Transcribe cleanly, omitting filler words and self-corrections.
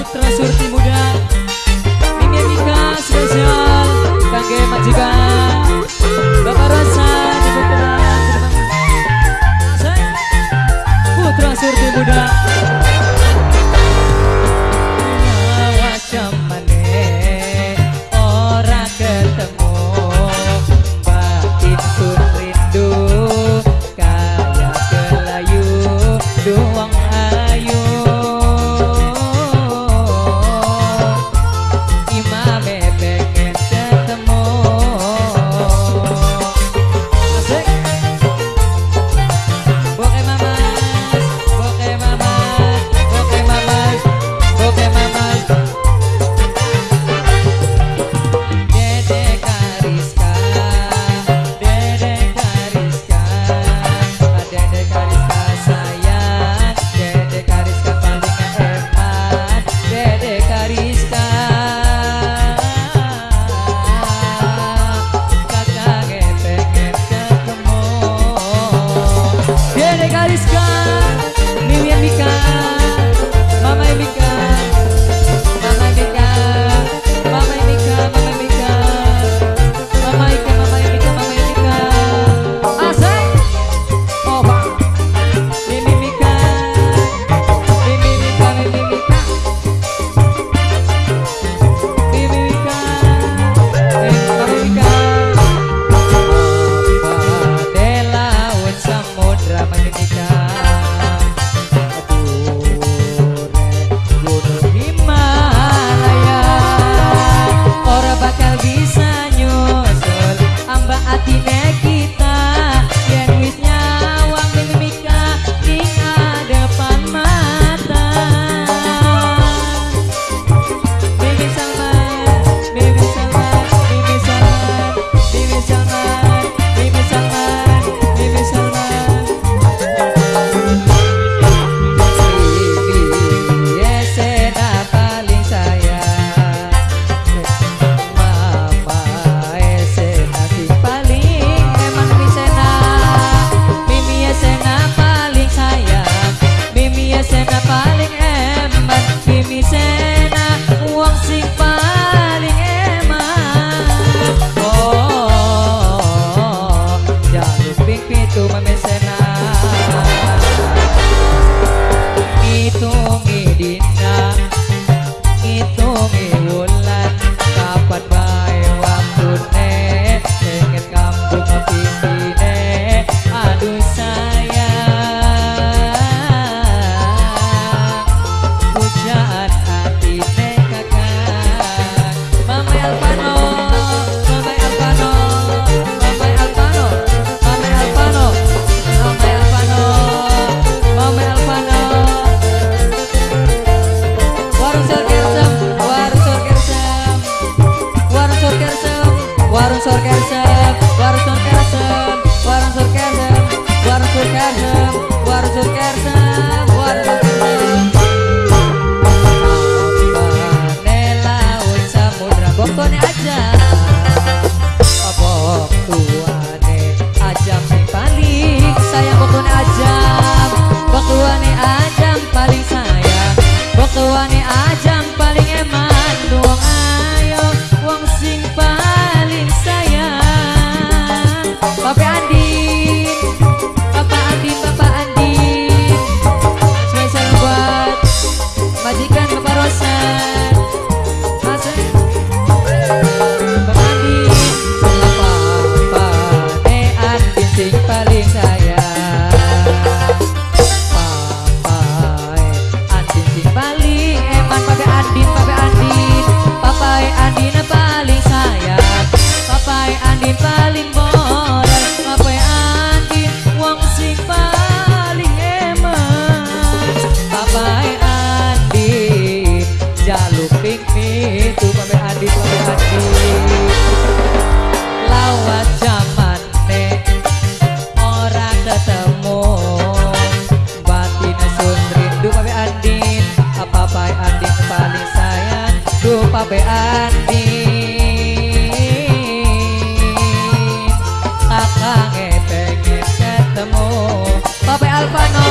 Putra Surti Muda Mimi Mika spesial kangge majikan Bapak Rosa di Pukulan Putra Surti Muda wajah maneh ora ketemu batin sun rindu kaya kelayu doang ayu imame pengen ketemu asik boke mamas boke mamas boke mamas boke mamas Dede Kariska Dede Kariska Dede Kariska sayang Dede Kariska paling hebat Dede Kariska kakaknya pengen ketemu Dede Kariska Mimi Mika Mama Mika Mama Mika Mama Mika Mama Mika Mama Ika Mama Mika Mama Mika asik oh Pak Mimi Mika Mimi Mika Mimi Mika Mimi Mika Mama Mika di laut samudra Mimi Mika Gunung Himalaya ora bakal bisa nyusul ambak atine kita yen wis nyawang Mimi Mika ning depan mata Mimi Salman Mimi Salman Mimi Salman Mimi Salman Mimi Salman Mimi Salman Esena paling sayang Mama Esena sing paling emang Misena Mimi Esena paling sayang Mimi Esena paling eman Mimi Sena wong sing paling eman oh jaluk ping pitu Mami Sena ngitungi dina ngitungi wulan kapan bae waktune pengen kampung pimpine aduh sayang pujaan atine kakak Mama Alvano Mama Alvano Mama Alvano Mama Alvano Mama Alvano Mama Alvano warung sorkersem warung sorkersem warung sorkersem warung sorkersem warung sorkersem warung sorkersem warung sorkersem warung sorkersem warung sorkersem Ambane laut samudra bokone aja bok tuane ajam sing paling sayang bokone ajam bok tuane ajam paling sayang bok tuane ajam paling eman wong ayo wong sing paling sayang Bapak Andin Bapak Andin Bapak Andin spesial buat majikan Bapak Rosa asik Bapak Andin Papa Andin sing paling sayang Papa Andin sing paling eman Papa Andin Papa Andin Papa Andin paling sayang Papa Andin paling moral Papa Andin wong sing paling eman Papa Andin jaluk ping pitu Papa Andin Papa Andin lawat jamane ora ketemu batin sun rindu Papa Andin Papa Andin paling sayang duh Papa Andin kakaknya pengen ketemu Papa Alvano